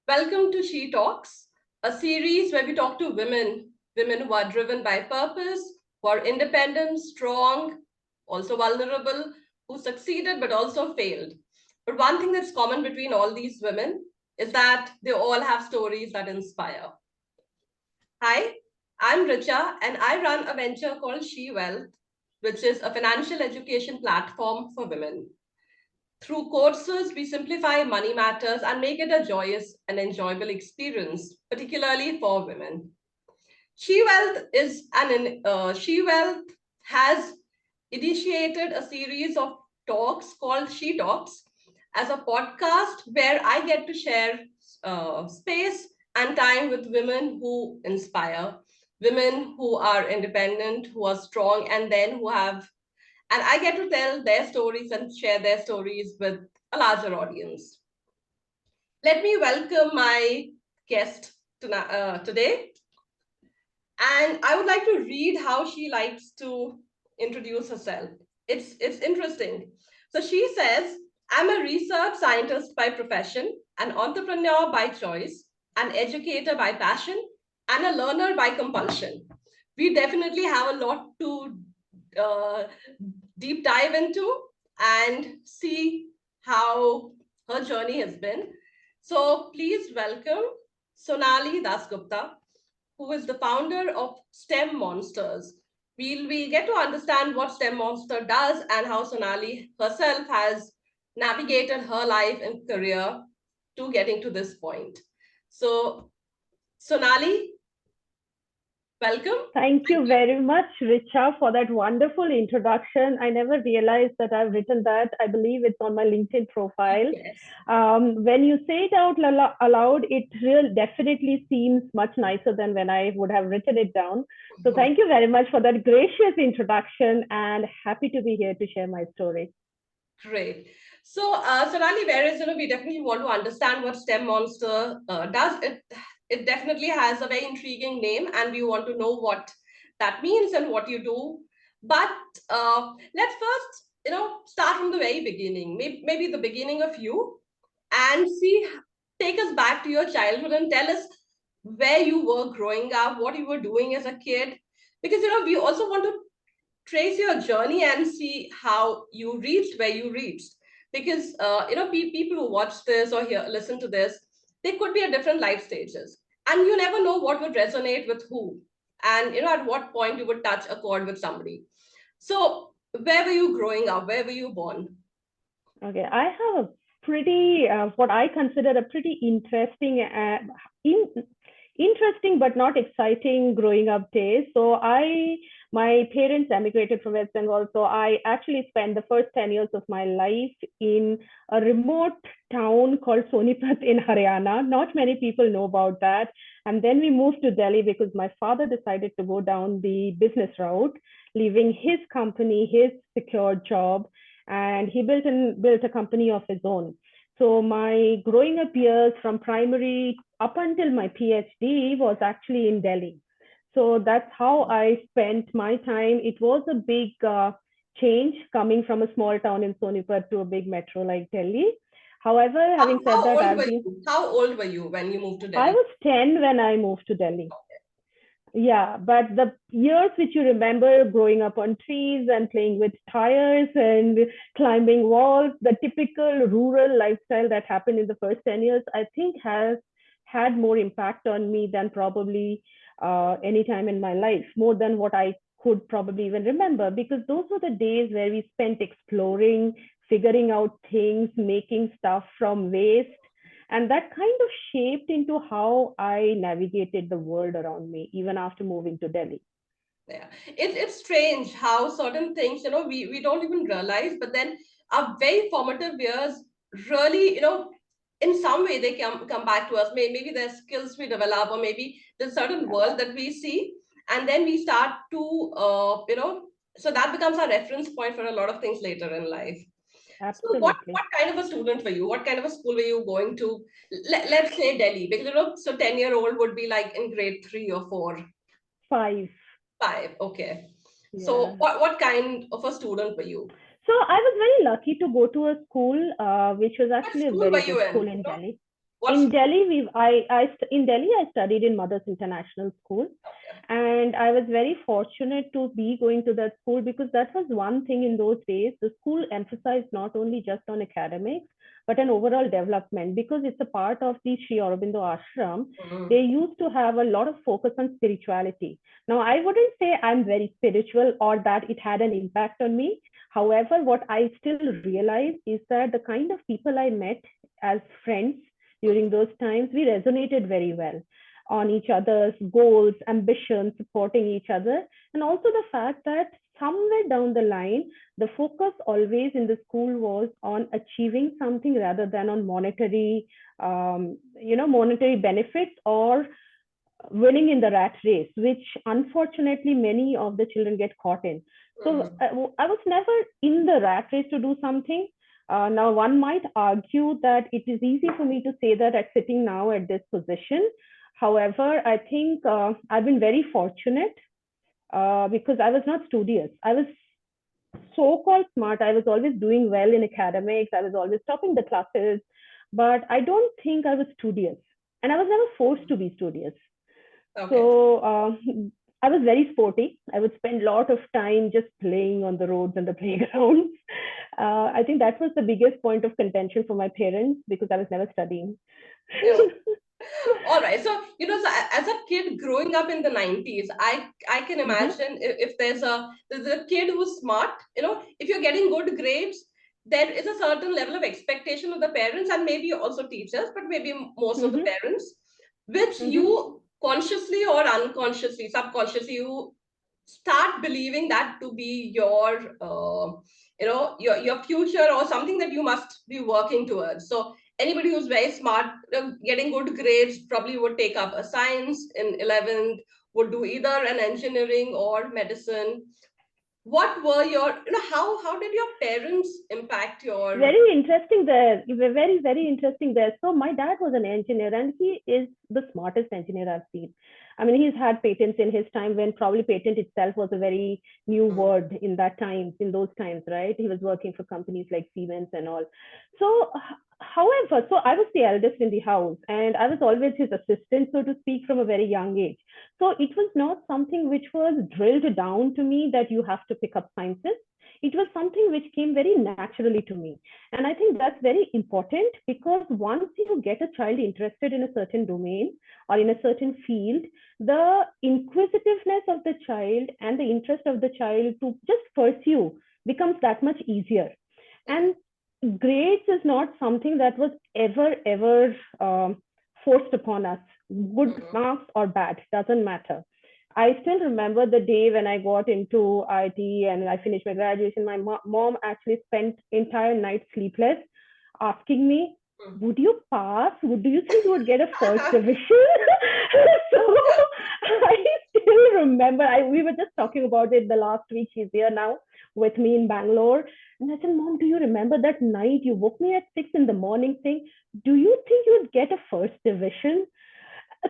Welcome to She Talks, a series where we talk to women who are driven by purpose, who are independent, strong, also vulnerable, who succeeded but also failed. But one thing that's common between all these women is that they all have stories that inspire. Hi, I'm Richa, and I run a venture called She Wealth, which is a financial education platform for women. Through courses, we simplify money matters and make it a joyous and enjoyable experience, particularly for women. She Wealth has initiated a series of talks called She Talks as a podcast where I get to share space and time with women who inspire, women who are independent, who are strong, and then who have and I get to tell their stories and share their stories with a larger audience. Let me welcome my guest today. And I would like to read how she likes to introduce herself. It's interesting. So she says, I'm a research scientist by profession, an entrepreneur by choice, an educator by passion, and a learner by compulsion. We definitely have a lot to uh, deep dive into and see how her journey has been. So please welcome Sonali Dasgupta, who is the founder of STEMonsters. We get to understand what STEMmonster does and how Sonali herself has navigated her life and career to getting to this point. So, Sonali, welcome. Thank you very much, Richa, for that wonderful introduction. I never realized that I've written that. I believe it's on my LinkedIn profile. Yes. When you say it out aloud, it real definitely seems much nicer than when I would have written it down. So thank you very much for that gracious introduction, and happy to be here to share my story. Great. So, Sonali, whereas we definitely want to understand what STEMmonster does. It definitely has a very intriguing name, and we want to know what that means and what you do. But let's first, start from the very beginning. Maybe the beginning of you, and take us back to your childhood and tell us where you were growing up, what you were doing as a kid, because we also want to trace your journey and see how you reached where you reached, because people who watch this or listen to this, they could be at different life stages, and you never know what would resonate with who, and at what point you would touch a chord with somebody. So where were you growing up, where were you born? Okay, I have a pretty, what I consider a pretty in, interesting but not exciting growing up days. My parents emigrated from West Bengal, so I actually spent the first 10 years of my life in a remote town called Sonipat in Haryana. Not many people know about that. And then we moved to Delhi because my father decided to go down the business route, leaving his company, his secure job, and he built a company of his own. So my growing up years from primary up until my PhD was actually in Delhi. So that's how I spent my time. It was a big change coming from a small town in Sonipat to a big metro like Delhi. However, having said that, How old were you when you moved to I Delhi? was 10 when I moved to Delhi. Yeah, but the years which you remember growing up on trees and playing with tires and climbing walls, the typical rural lifestyle that happened in the first 10 years, I think has had more impact on me than probably any time in my life, more than what I could probably even remember, because those were the days where we spent exploring, figuring out things, making stuff from waste, and that kind of shaped into how I navigated the world around me, even after moving to Delhi. Yeah, it's strange how certain things, we don't even realize, but then our very formative years really, in some way they come back to us. Maybe there's skills we develop, or maybe there's a certain world that we see, and then we start to, so that becomes our reference point for a lot of things later in life. So Absolutely. what kind of a student were you? What kind of a school were you going to? Let's say Delhi, because so 10-year-old would be like in grade 3 or 4. Five. 5, okay. So Yeah. what kind of a student were you? So I was very lucky to go to a school, which was What actually a school were very you good in? school in Delhi. What In school? Delhi, in Delhi, I studied in Mothers International School, Okay. and I was very fortunate to be going to that school because that was one thing in those days. The school emphasized not only just on academics, but an overall development because it's a part of the Sri Aurobindo ashram. Mm-hmm. They used to have a lot of focus on spirituality. Now, I wouldn't say I'm very spiritual or that it had an impact on me. However, what I still realized is that the kind of people I met as friends during those times, we resonated very well on each other's goals, ambitions, supporting each other, and also the fact that somewhere down the line, the focus always in the school was on achieving something rather than on monetary benefits or winning in the rat race, which unfortunately many of the children get caught in. So Mm-hmm. I was never in the rat race to do something. Now, one might argue that it is easy for me to say that at sitting now at this position. However, I think I've been very fortunate because I was not studious. I was so-called smart. I was always doing well in academics. I was always topping the classes, but I don't think I was studious. And I was never forced to be studious. Okay. So I was very sporty. I would spend a lot of time just playing on the roads and the playgrounds. I think that was the biggest point of contention for my parents because I was never studying. Yeah. All right. So, so as a kid growing up in the 90s, I can Mm-hmm, imagine if there's a kid who's smart, if you're getting good grades, there is a certain level of expectation of the parents and maybe also teachers, but maybe most of the mm-hmm, parents, which mm-hmm. you consciously or unconsciously, subconsciously, you start believing that to be your future or something that you must be working towards. So anybody who's very smart, getting good grades, probably would take up a science in 11th, would do either an engineering or medicine. What were how did your parents impact your? Very interesting there. Very, very interesting there. So my dad was an engineer and he is the smartest engineer I've seen. I mean, he's had patents in his time when probably patent itself was a very new Mm, word in that time, in those times, right? He was working for companies like Siemens and all. So, however, so I was the eldest in the house and I was always his assistant, so to speak, from a very young age. So it was not something which was drilled down to me that you have to pick up sciences. It was something which came very naturally to me. And I think that's very important because once you get a child interested in a certain domain or in a certain field, the inquisitiveness of the child and the interest of the child to just pursue becomes that much easier. And grades is not something that was ever forced upon us. Good mm, marks or bad, doesn't matter. I still remember the day when I got into IIT and I finished my graduation. My mom actually spent entire night sleepless, asking me, mm. "Would you pass? Do you think you would get a first division?" So I still remember. We were just talking about it the last week. She's here now with me in Bangalore, and I said, "Mom, do you remember that night you woke me at 6 in the morning saying, 'Do you think you would get a first division?'"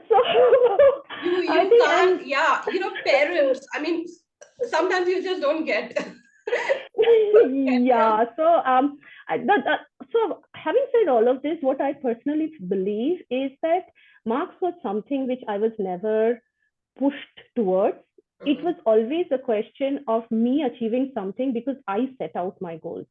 So You I you think, and can't, yeah, parents. I mean, sometimes you just don't get. Get them. yeah, so so having said all of this, what I personally believe is that marks was something which I was never pushed towards. It Mm, was always a question of me achieving something because I set out my goals.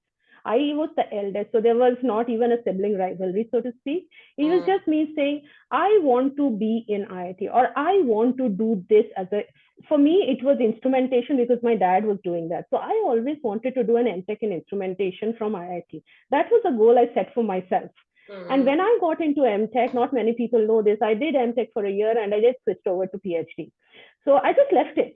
I was the eldest, so there was not even a sibling rivalry, so to speak. It was mm, just me saying, I want to be in IIT or I want to do this as a. For me, it was instrumentation because my dad was doing that. So I always wanted to do an MTech in instrumentation from IIT. That was a goal I set for myself. And mm. when I got into MTech, not many people know this. I did MTech for a year and I just switched over to PhD. So I just left it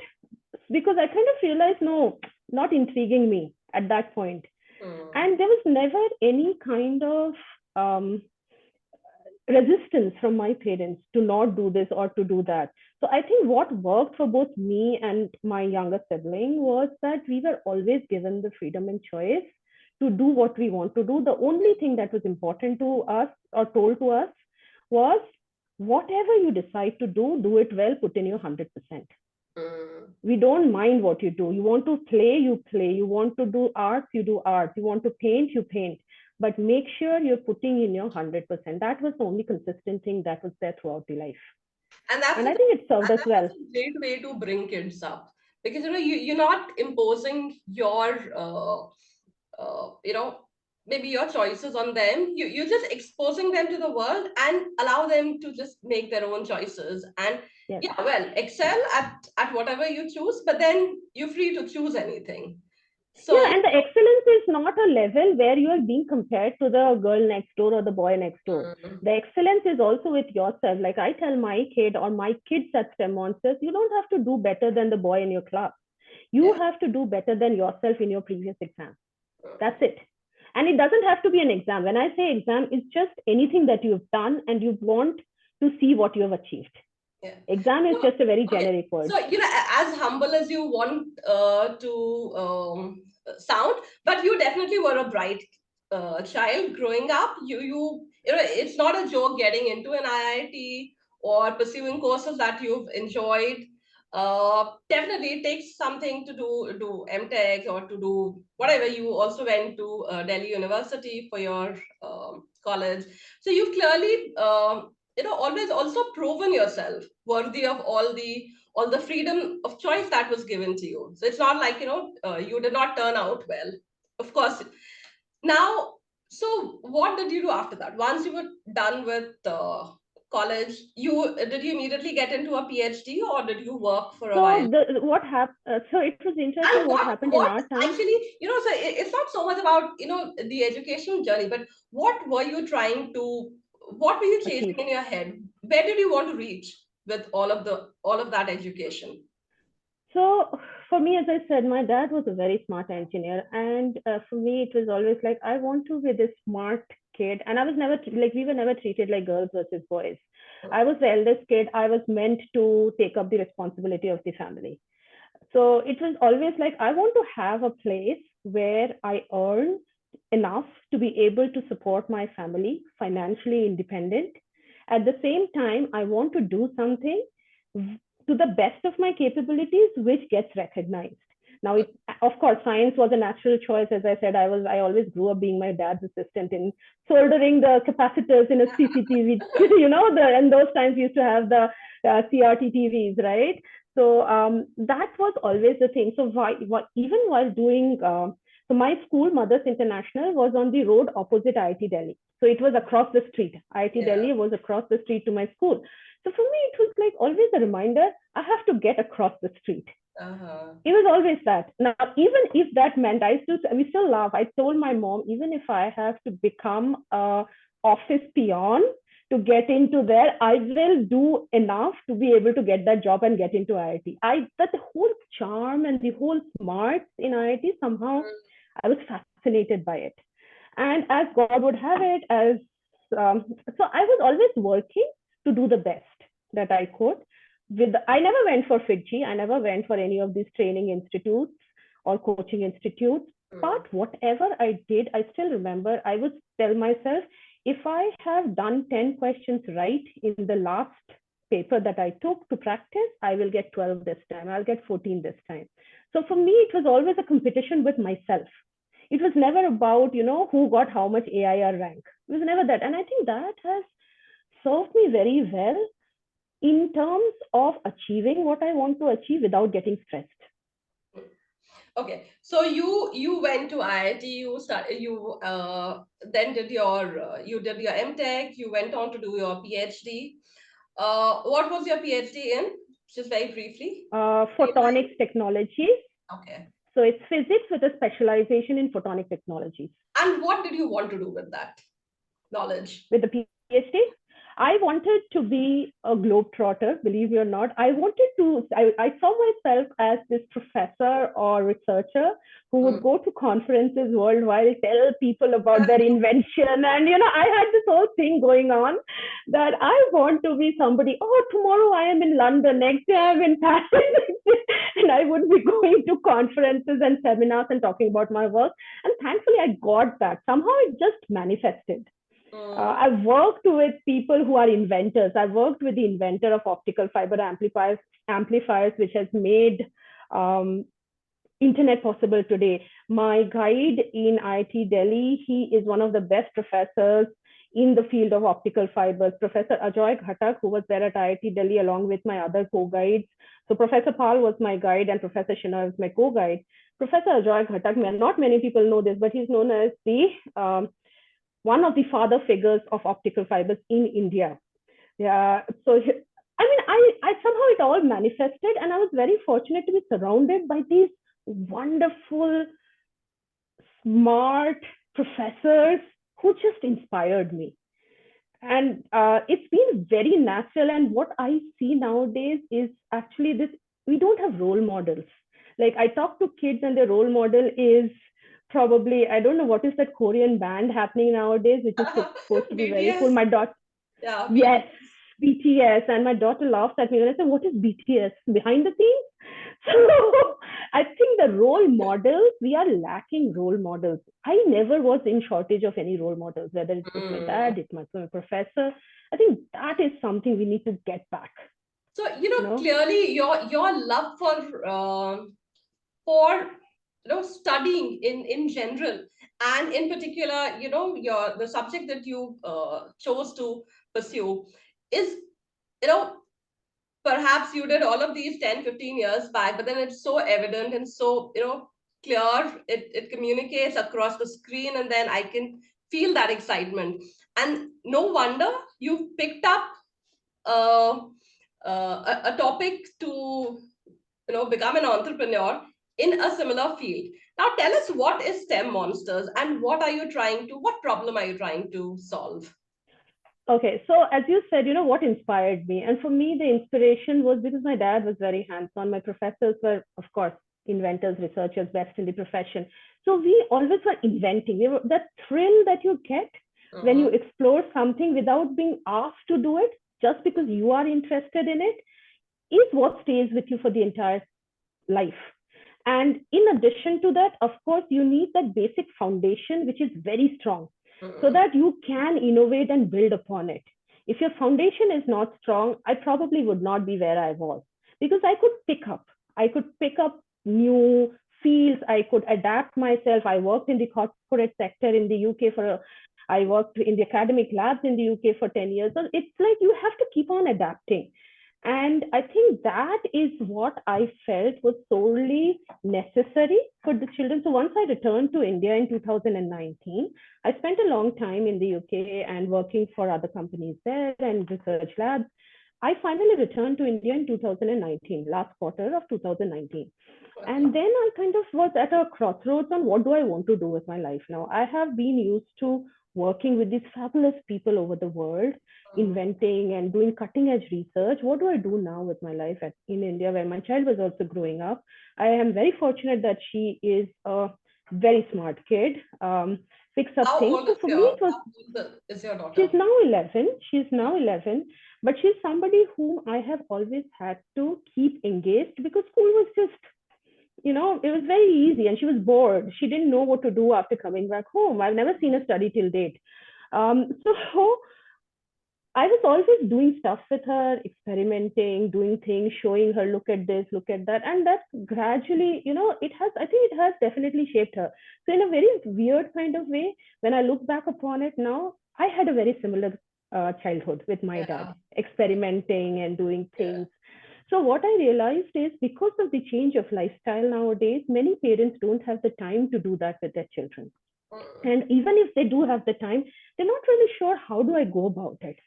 because I kind of realized, no, not intriguing me at that point. Hmm. And there was never any kind of um, resistance from my parents to not do this or to do that. So I think what worked for both me and my younger sibling was that we were always given the freedom and choice to do what we want to do. The only thing that was important to us or told to us was whatever you decide to do it well, put in your 100%. Mm, We don't mind what you do. You want to play, you play. You want to do arts, you do arts. You want to paint, you paint. but make sure you're putting in your 100%. That was the only consistent thing that was there throughout the life. And that's And a, I think it served and us that's well. a great way to bring kids up, because you're not imposing your maybe your choices on them. You're just exposing them to the world and allow them to just make their own choices. And Yes. yeah, well, excel at whatever you choose, but then you're free to choose anything. So Yeah, and the excellence is not a level where you are being compared to the girl next door or the boy next door. mm, The excellence is also with yourself. Like I tell my kid or my kids at STEMonsters, you don't have to do better than the boy in your class. You yeah. have to do better than yourself in your previous exam. Mm, That's it. And it doesn't have to be an exam. When I say exam, it's just anything that you've done and you want to see what you have achieved. yeah. Exam is So, just a very okay. generic word. So, as humble as you want to sound, but you definitely were a bright child growing up. It's not a joke getting into an IIT or pursuing courses that you've enjoyed. Definitely, it takes something to do MTech or to do whatever. You also went to Delhi University for your college, so you've clearly always also proven yourself worthy of all the freedom of choice that was given to you. So it's not like you did not turn out well, of course. Now, so what did you do after that? Once you were done with college, did you immediately get into a PhD, or did you work for a while? So the what happened? So it was interesting And what what happened in what our time. actually, so it's not so much about the educational journey, but what were you chasing Achieve. in your head? Where did you want to reach with all of that education? So for me, as I said, my dad was a very smart engineer, and for me, it was always like I want to be this smart kid, and I was never like we were never treated like girls versus boys. I was the eldest kid. I was meant to take up the responsibility of the family. So it was always like I want to have a place where I earn enough to be able to support my family, financially independent. At the same time, I want to do something to the best of my capabilities, which gets recognized. Now, of course, science was a natural choice. As I said, I always grew up being my dad's assistant in soldering the capacitors in a CCTV. And those times we used to have the CRT TVs, right? So that was always the thing. So even while doing, so my school, Mothers International, was on the road opposite IIT-Delhi. So it was across the street. Yeah. IIT-Delhi was across the street to my school. So for me, it was like always a reminder, I have to get across the street. Uh-huh. It was always that. Now, even if that meant we still laugh. I told my mom, even if I have to become a office peon to get into there, I will do enough to be able to get that job and get into IIT. That the whole charm and the whole smarts in IIT, somehow I was fascinated by it. And as God would have it, so I was always working to do the best that I could. I never went for FITGI. I never went for any of these training institutes or coaching institutes. Mm. But whatever I did, I still remember I would tell myself, if I have done 10 questions right in the last paper that I took to practice, I will get 12 this time. I'll get 14 this time. So for me, it was always a competition with myself. It was never about, who got how much AIR rank. It was never that. And I think that has served me very well in terms of achieving what I want to achieve without getting stressed. Okay, so you went to IIT, then did your MTech, you went on to do your PhD. What was your PhD in? Just very briefly. Photonics technologies. Okay. So it's physics with a specialization in photonic technologies. And what did you want to do with that knowledge? With the PhD, I wanted to be a globetrotter, believe it or not. I saw myself as this professor or researcher who would Mm. go to conferences worldwide, tell people about their invention. And, I had this whole thing going on that I want to be somebody, oh, tomorrow I am in London, next day I'm in Paris. And I would be going to conferences and seminars and talking about my work. And thankfully, I got that. Somehow it just manifested. Mm. I've worked with people who are inventors. I've worked with the inventor of optical fiber amplifiers, which has made um, internet possible today. My guide in IIT-Delhi, he is one of the best professors in the field of optical fibers, Professor Ajoy Ghatak, who was there at IIT-Delhi along with my other co-guides. So Professor Pal was my guide and Professor Shina was my co-guide. Professor Ajoy Ghatak, not many people know this, but he's known as the one of the father figures of optical fibers in India. Yeah. So I mean, I somehow it all manifested, and I was very fortunate to be surrounded by these wonderful, smart professors who just inspired me. And it's been very natural. And what I see nowadays is actually this: we don't have role models. Like, I talk to kids, and their role model is probably, I don't know what is that Korean band happening nowadays, which is supposed to be very cool. BTS. My daughter, Yeah, yes, BTS. BTS. And my daughter laughs at me when I say, "What is BTS? Behind the scenes?" So I think the role models, we are lacking role models. I never was in shortage of any role models, whether it was my Mm. dad, it was my professor. I think that is something we need to get back, So, you know? clearly your love for studying in general, and in particular, your the subject that you chose to pursue is, you know perhaps you did all of these 10-15 years back, but then it's so evident and so clear. It communicates across the screen, and then I can feel that excitement. And no wonder you've picked up uh, a topic to become an entrepreneur in a similar field. Now tell us, what is STEM Monsters, and what problem are you trying to solve? Okay, so as you said, what inspired me? And for me, the inspiration was because my dad was very hands-on. My professors were, of course, inventors, researchers, best in the profession. So we always were inventing. That thrill that you get when you Mhm. explore something without being asked to do it, just because you are interested in it, is what stays with you for the entire life. And in addition to that, of course, you need that basic foundation, which is very strong, so Mhm. that you can innovate and build upon it. If your foundation is not strong, I probably would not be where I was, because I could pick up new fields. I could adapt myself. I worked in the corporate sector in the UK I worked in the academic labs in the UK for 10 years. So it's like you have to keep on adapting. And I think that is what I felt was solely necessary for the children. So once I returned to India in 2019, I spent a long time in the UK and working for other companies there and research labs. I finally returned to India in 2019, last quarter of 2019. Okay. And then I kind of was at a crossroads on what do I want to do with my life now. I have been used to working with these fabulous people over the world, Mhm. inventing and doing cutting edge research. What do I do now with my life in India, where my child was also growing up? I am very fortunate that she is a very smart kid, picks up How things. old So is for me, your it was, how old is your she's daughter? now 11. She's now 11, but she's somebody whom I have always had to keep engaged because school was just, it was very easy and she was bored. She didn't know what to do after coming back home. I've never seen her study till date. So I was always doing stuff with her, experimenting, doing things, showing her, look at this, look at that. And that gradually, I think it has definitely shaped her. So, in a very weird kind of way, when I look back upon it now, I had a very similar childhood with my Yeah. dad, experimenting and doing Yeah. things. So, what I realized is because of the change of lifestyle nowadays, many parents don't have the time to do that with their children. Mm. And even if they do have the time, they're not really sure how do I go about it.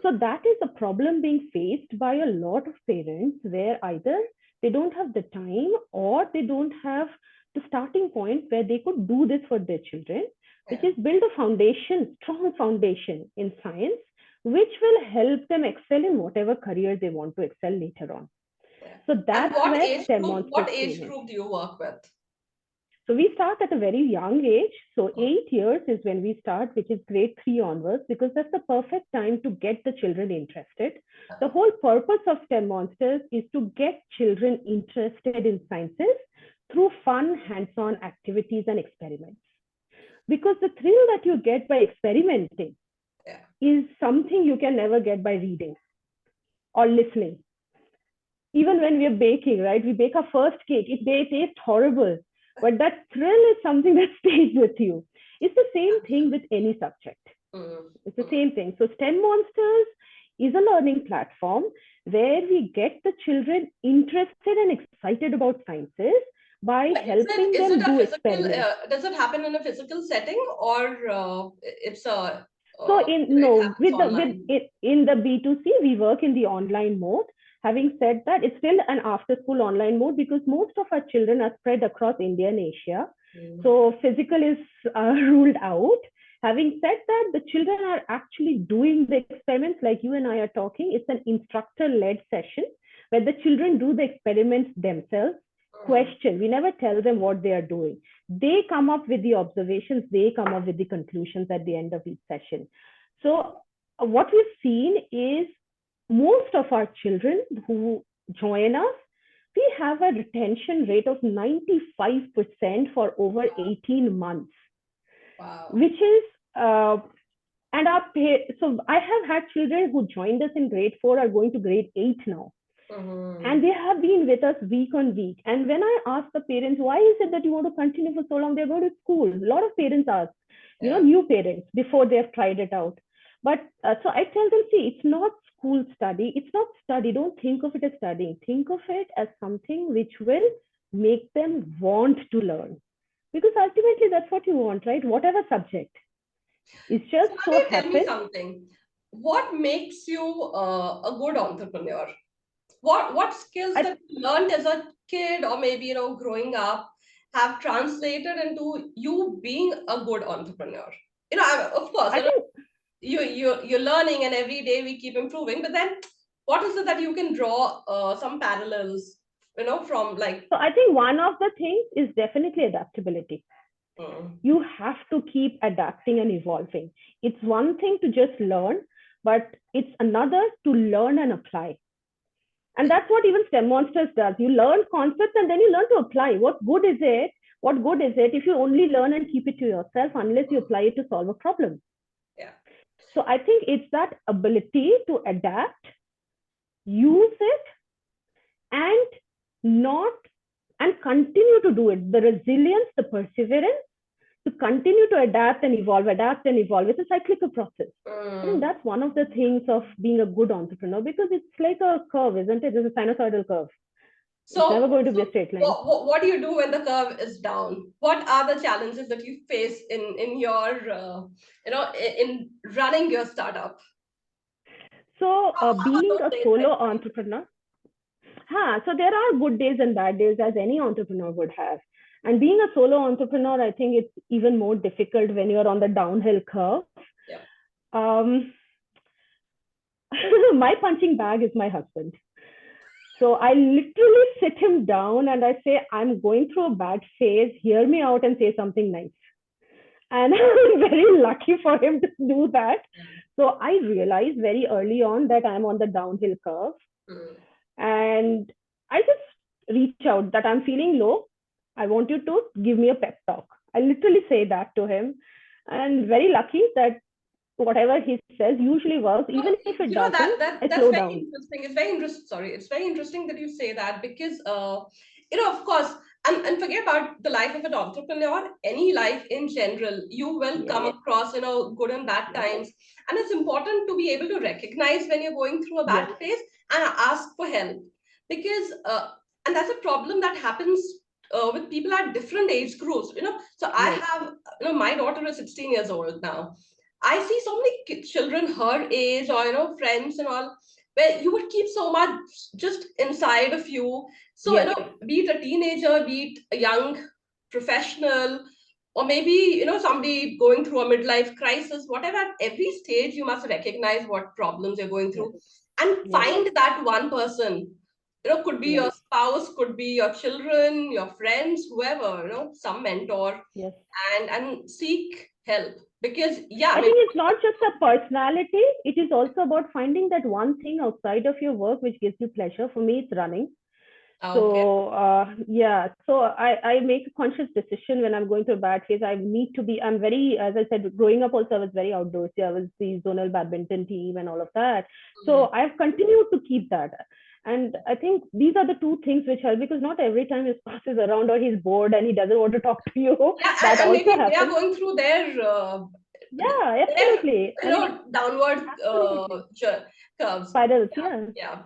So that is a problem being faced by a lot of parents, where either they don't have the time or they don't have the starting point where they could do this for their children, which Yeah. is build a foundation, strong foundation in science, which will help them excel in whatever career they want to excel later on. Yeah. So And that's what where age STEM group what monsters age came in. group do you work with? So we start at a very young age. So 8 years is when we start, which is grade 3 onwards, because that's the perfect time to get the children interested. The whole purpose of STEM Monsters is to get children interested in sciences through fun, hands-on activities and experiments. Because the thrill that you get by experimenting Yeah. is something you can never get by reading or listening. even when we are baking, right? We bake our first cake, it may taste horrible, but that thrill is something that stays with you. It's the same thing with any subject. It's the same thing. So STEM Monsters is a learning platform where we get the children interested and excited about sciences by helping Is it them a do physical, experiments. does it happen in a physical setting, or it's a, So it no, happens with the online? in the B2C, we work in the online mode. Having said that, it's still an after school online mode because most of our children are spread across India and Asia. So physical is ruled out. Having said that, the children are actually doing the experiments like you and I are talking. It's an instructor led session where the children do the experiments themselves. Question, we never tell them what they are doing. They come up with the observations, they come up with the conclusions at the end of each session. So what we've seen is most of our children who join us, we have a retention rate of 95% for over 18 months. Wow. Which is and our so I have had children who joined us in grade 4 are going to grade 8 now. And they have been with us week on week. And when I ask the parents, why is it that you want to continue for so long? They're going to school. A lot of parents ask, new parents before they have tried it out. But so I tell them, see, it's not school study. It's not study. Don't think of it as studying. Think of it as something which will make them want to learn. Because ultimately, that's what you want, right? Whatever subject. It's just so Tell me happens. something. What makes you a good entrepreneur? What skills that you learned as a kid, or maybe growing up, have translated into you being a good entrepreneur? Of course, I think you're learning, and every day we keep improving. But then, what is it that you can draw some parallels, from like? so. I think one of the things is definitely adaptability. You have to keep adapting and evolving. It's one thing to just learn, but it's another to learn and apply. And that's what even STEMonsters does. You learn concepts and then you learn to apply. What good is it? What good is it if you only learn and keep it to yourself unless you apply it to solve a problem? Yeah. So I think it's that ability to adapt, use it, and not and continue to do it. The resilience, the perseverance to continue to adapt and evolve. It's a cyclical process. I think that's one of the things of being a good entrepreneur because it's like a curve, isn't it? There's a sinusoidal curve. It's never going to be a straight line. What do you do when the curve is down? What are the challenges that you face in your in running your startup? So being a solo entrepreneur, so there are good days and bad days as any entrepreneur would have. And being a solo entrepreneur, I think it's even more difficult when you're on the downhill curve. Yeah. My punching bag is my husband. So I literally sit him down and I say, I'm going through a bad phase. Hear me out and say something nice. And I'm very lucky for him to do that. So I realized very early on that I'm on the downhill curve. And I just reach out that I'm feeling low. I want you to give me a pep talk. I literally say that to him. And very lucky that whatever he says usually works, even if it doesn't, I slow down. Interesting. It's very interesting. Sorry, it's very interesting that you say that because of course, and forget about the life of an entrepreneur, any life in general, you will come across good and bad times, and it's important to be able to recognize when you're going through a bad phase and ask for help, because and that's a problem that happens with people at different age groups. So I have my daughter is 16 years old now. I see so many children her age, or friends and all, where you would keep so much just inside of you. So be it a teenager, be it a young professional, or maybe somebody going through a midlife crisis, whatever. At every stage, you must recognize what problems you're going through, and find that one person. Could be your spouse, could be your children, your friends, whoever. Some mentor, and seek help. Because I think it's not just a personality, it is also about finding that one thing outside of your work which gives you pleasure. For me, it's running. So so I make a conscious decision when I'm going through a bad phase. I'm very, as I said, growing up also I was very outdoorsy. I was the zonal badminton team and all of that. So I've continued to keep that. And I think these are the two things which help, because not every time his spouse is around or he's bored and he doesn't want to talk to you. Yeah, That and also maybe they are happens. going through Yeah, their absolutely. I mean, downward absolutely. curves. Spirals, Yeah, yeah. yeah.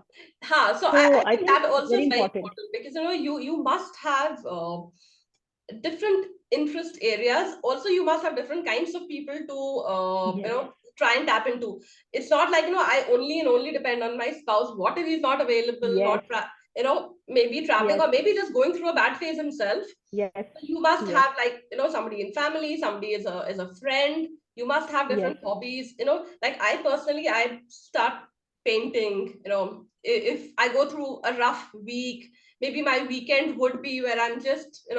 Ha, so So I I think think that also very is very important. important because you must have different interest areas. Also, you must have different kinds of people to Yes, try and tap into. It's not like I only and only depend on my spouse. What if he's not available, yes, maybe traveling yes, or maybe just going through a bad phase himself? yes, You must yes, have, like, somebody in family, somebody is a friend. You must have yes. different hobbies, like I personally, I start painting. If I go through a rough week, maybe my weekend would be where I'm just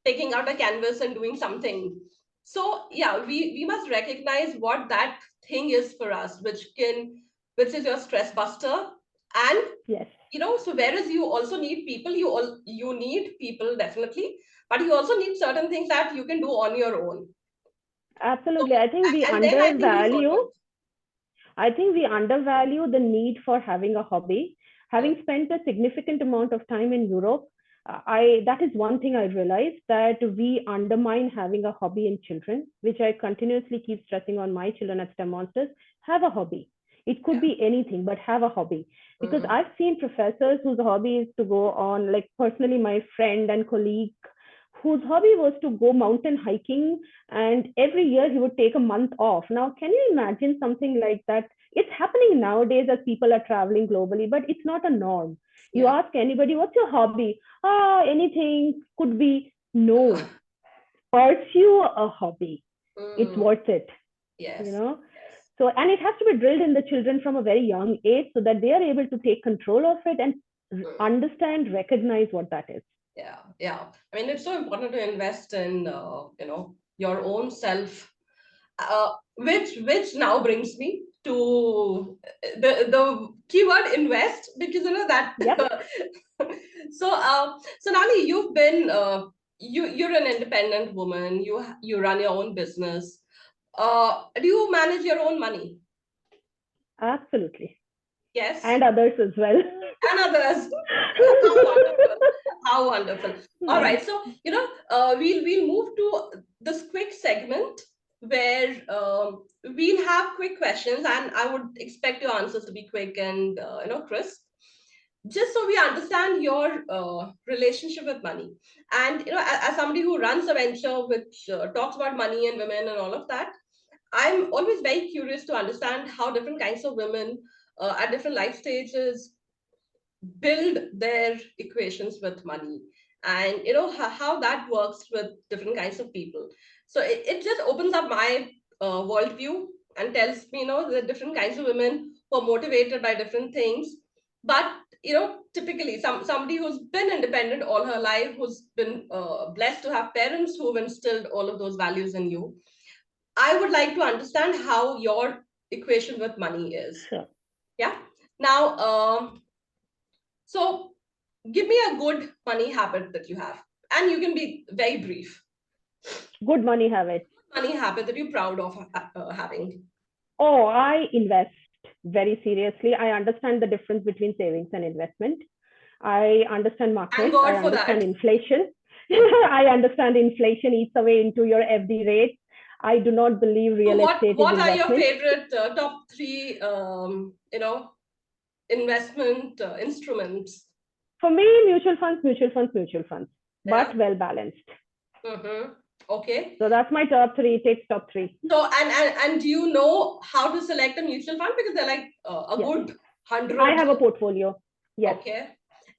taking out a canvas and doing something. So yeah, we must recognize what that thing is for us, which is your stress buster. And Yes, so whereas you also need people, you need people definitely, but you also need certain things that you can do on your own. So, absolutely. and then I think you sort it. I think we undervalue the need for having a hobby. Mm, Having spent a significant amount of time in Europe, I that is one thing I realized, that we undermine having a hobby in children, which I continuously keep stressing on my children at STEMonsters. Have a hobby. It could yeah. be anything, but have a hobby. Because Mm, I've seen professors whose hobby is to go on, like personally, my friend and colleague whose hobby was to go mountain hiking, and every year he would take a month off. Now, can you imagine something like that? It's happening nowadays as people are traveling globally, but it's not a norm. You yeah. ask anybody, what's your hobby? Anything could be. No, pursue a hobby. It's Mm, worth it, you yes. know? Yes. So, and it has to be drilled in the children from a very young age so that they are able to take control of it and Mm, understand, recognize what that is. yeah. Yeah. I mean, it's so important to invest in your own self, which now brings me to the keyword invest, because that Yep, so Nali, you're an independent woman. You run your own business. Do you manage your own money? absolutely. Yes. And others as well. And others. How wonderful. How wonderful. All Hmm. right. So, we'll move to this quick segment where we'll have quick questions, and I would expect your answers to be quick and crisp, just so we understand your relationship with money. And as somebody who runs a venture which talks about money and women and all of that, I'm always very curious to understand how different kinds of women at different life stages build their equations with money, and how that works with different kinds of people. So it just opens up my worldview and tells me the different kinds of women who are motivated by different things. But typically somebody who's been independent all her life, who's been blessed to have parents who've instilled all of those values in you, I would like to understand how your equation with money is. Sure. Yeah. Now, so give me a good money habit that you have, and you can be very brief. Good money habit. Money habit that you're proud of having. Oh, I invest very seriously. I understand the difference between savings and investment. I understand Thank markets. I God for understand that. inflation. I understand inflation eats away into your FD rate. I do not believe So real estate is what are your investment. favorite top three investment instruments? For me, mutual funds, mutual funds, mutual funds, Yeah. but well balanced. Mm-hmm. Okay. So that's my top three. Takes top three. So and do you know how to select a mutual fund, because they're like a Yes. good I 100. have a portfolio. Yes. Okay.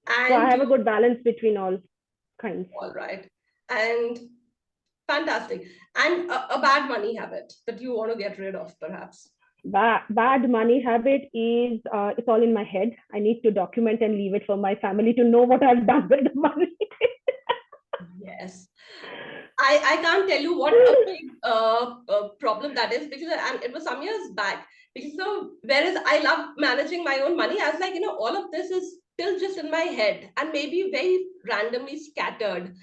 So I And have a you good balance between all kinds. all right. And fantastic. And a bad money habit that you want to get rid of, perhaps. Bad money habit is it's all in my head. I need to document and leave it for my family to know what I've done with the money. Yes. I can't tell you what a big problem that is, because and it was some years back. Because whereas I love managing my own money, I was like, all of this is still just in my head and maybe very randomly scattered.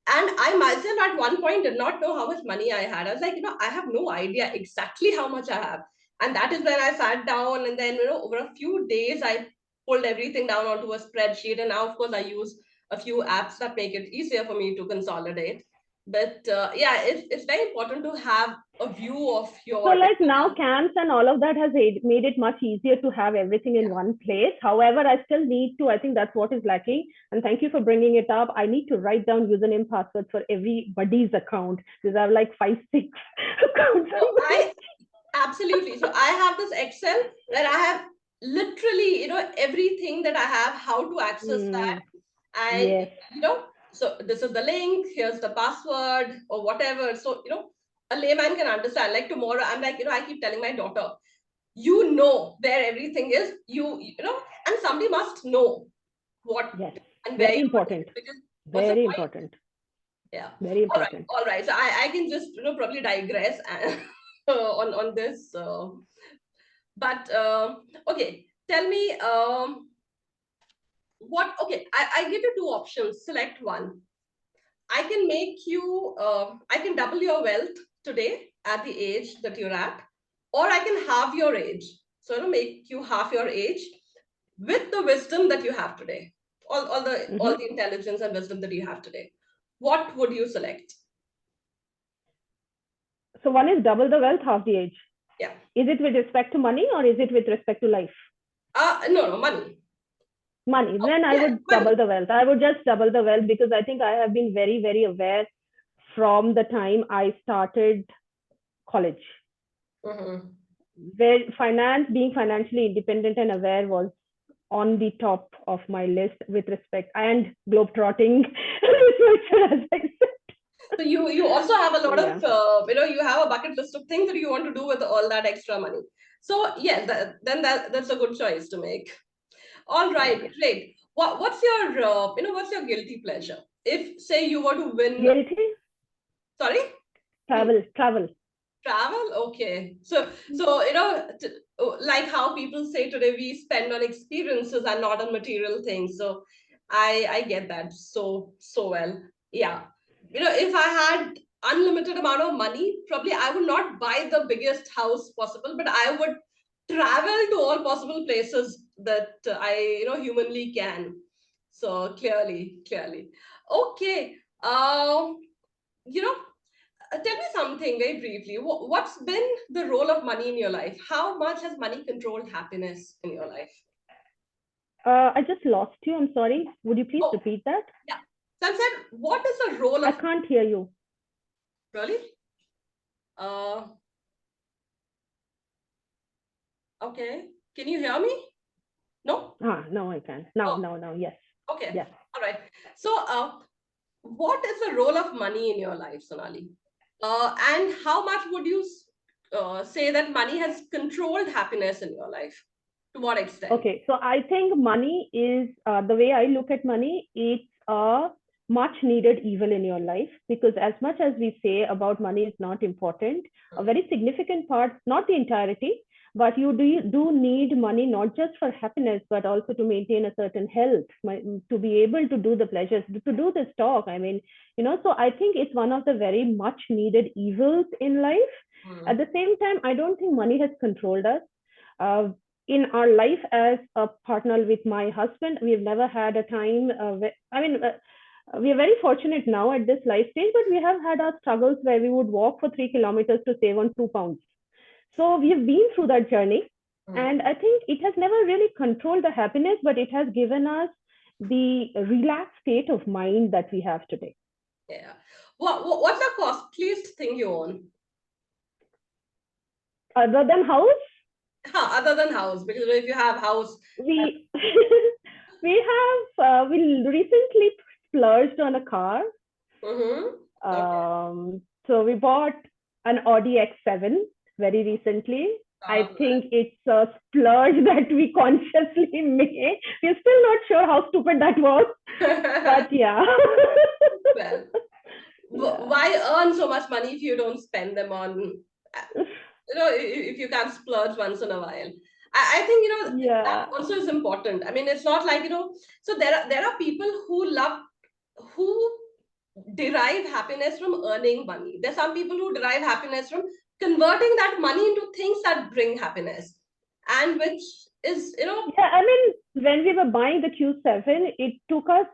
And I myself at one point did not know how much money I had. I was like, I have no idea exactly how much I have. And that is when I sat down, and then over a few days I pulled everything down onto a spreadsheet. And now, of course, I use a few apps that make it easier for me to consolidate. But yeah, it's very important to have a view of So your like now camps and all of that has made it much easier to have everything in one place. However, I still need to, I think that's what is lacking. And thank you for bringing it up. I need to write down username passwords for everybody's account because I have like 5, 6 accounts. So I absolutely. So I have this Excel where I have literally, everything that I have, how to access that. And, Yes. so this is the link, here's the password or whatever. So, a layman can understand. Like tomorrow, I'm like, I keep telling my daughter, where everything is, and somebody must know what Yes. and where Very you're putting important. it, because what's the Very point? important. Yeah. Very All right. important. All right. So I can just, probably digress on this. But okay, tell me okay, I give you two options. Select one. I can double your wealth today at the age that you're at, or I can halve your age. So it'll make you half your age with the wisdom that you have today, all the intelligence and wisdom that you have today. What would you select? So one is double the wealth, half the age. Yeah. Is it with respect to money or is it with respect to life? No, money. Money. Then I would Money. double the wealth. I would just double the wealth because I think I have been very, very aware from the time I started college. Mm-hmm. Where being financially independent and aware was on the top of my list with respect and globetrotting, as I said. So you also have a lot Yeah. of you have a bucket list of things that you want to do with all that extra money. So yeah, that's a good choice to make. All right, Yeah. great. What's your what's your guilty pleasure? If say you were to win, Guilty? sorry, Travel. travel. Okay, so like how people say today, we spend on experiences and not on material things. So I get that so well. Yeah, if I had unlimited amount of money, probably I would not buy the biggest house possible, but I would travel to all possible places that I humanly can. So clearly. Okay. You know, tell me something very briefly. What's been the role of money in your life? How much has money controlled happiness in your life? I just lost you. I'm sorry. Would you please Oh, repeat that? yeah. So I said, what is the role I of can't hear you. really? Uh, okay. Can you hear me? No? No, I can. Now, Oh, no, no. Yes. okay. Yes. All right. So, what is the role of money in your life, Sonali? And how much would you say that money has controlled happiness in your life? To what extent? Okay, so I think money is the way I look at money, it's a much needed evil in your life because, as much as we say about money is not important, a very significant part, not the entirety, but you do need money not just for happiness, but also to maintain a certain health, to be able to do the pleasures, to do this talk. I mean, so I think it's one of the very much needed evils in life. At the same time, I don't think money has controlled us. Uh, in our life as a partner with my husband, we've never had a time. We are very fortunate now at this life stage, but we have had our struggles where we would walk for 3 kilometers to save on 2 pounds. So we have been through that journey. And I think it has never really controlled the happiness, but it has given us the relaxed state of mind that we have today. Yeah. What's the costliest thing you own? Other than house, Other than house, because if you have house, we we recently splurged on a car. Okay. So we bought an Audi X7 very recently. I think it's a splurge that we consciously made. We're still not sure how stupid that was, but yeah. Well, Yeah. why earn so much money if you don't spend them on, if you can't splurge once in a while? I think, that Yeah. also is important. I mean, it's not like, so there are people who derive happiness from earning money. There's some people who derive happiness from converting that money into things that bring happiness, and which is, Yeah, I mean, when we were buying the Q7,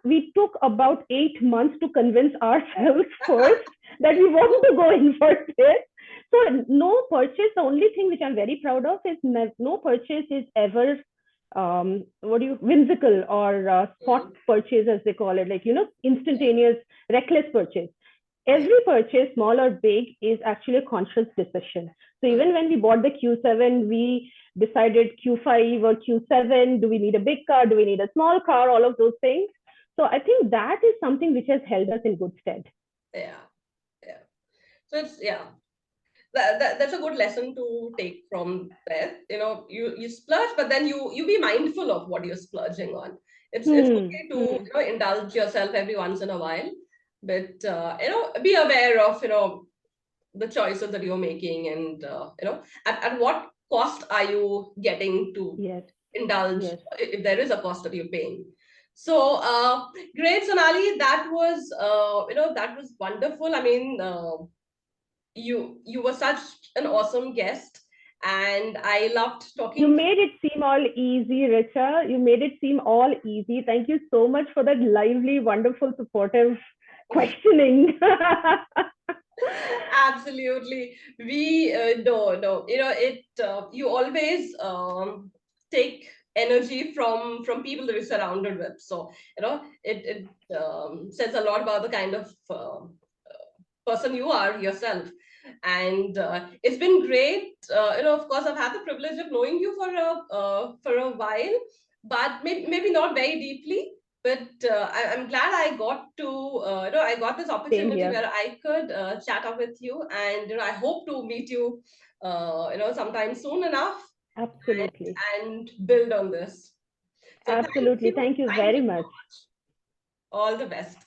we took about 8 months to convince ourselves first that we want to go in for this. So no purchase. The only thing which I'm very proud of is no purchase is ever whimsical or spot Mm. purchase, as they call it, like, Yeah, instantaneous, reckless purchase. yeah. Every purchase, small or big, is actually a conscious decision. So Mm. even when we bought the Q7, we decided Q5 or Q7, do we need a big car? Do we need a small car? All of those things. So I think that is something which has held us in good stead. Yeah, yeah. So it's, yeah, that's a good lesson to take from there. You splurge, but then you be mindful of what you're splurging on. It's Hmm. okay to, Hmm. indulge yourself every once in a while, but be aware of, the choices that you're making, and at what cost are you getting to Yes. indulge, Yes. if there is a cost that you're paying. So great, Sonali. That was wonderful. I mean, you were such an awesome guest, and I loved You talking to made it seem all easy, Richa. You made it seem all easy. Thank you so much for that lively, wonderful, supportive you. questioning. Absolutely. We no, it you always take energy from people that you're surrounded with. So it says a lot about the kind of person you are yourself. And it's been great. Of course, I've had the privilege of knowing you for a while, but maybe not very deeply. But I'm glad I got to, I got this Same opportunity here. where I could chat up with you, and I hope to meet you, sometime soon enough, Absolutely. and build on this. So Absolutely. Thank you thank very you so much. much. All the best.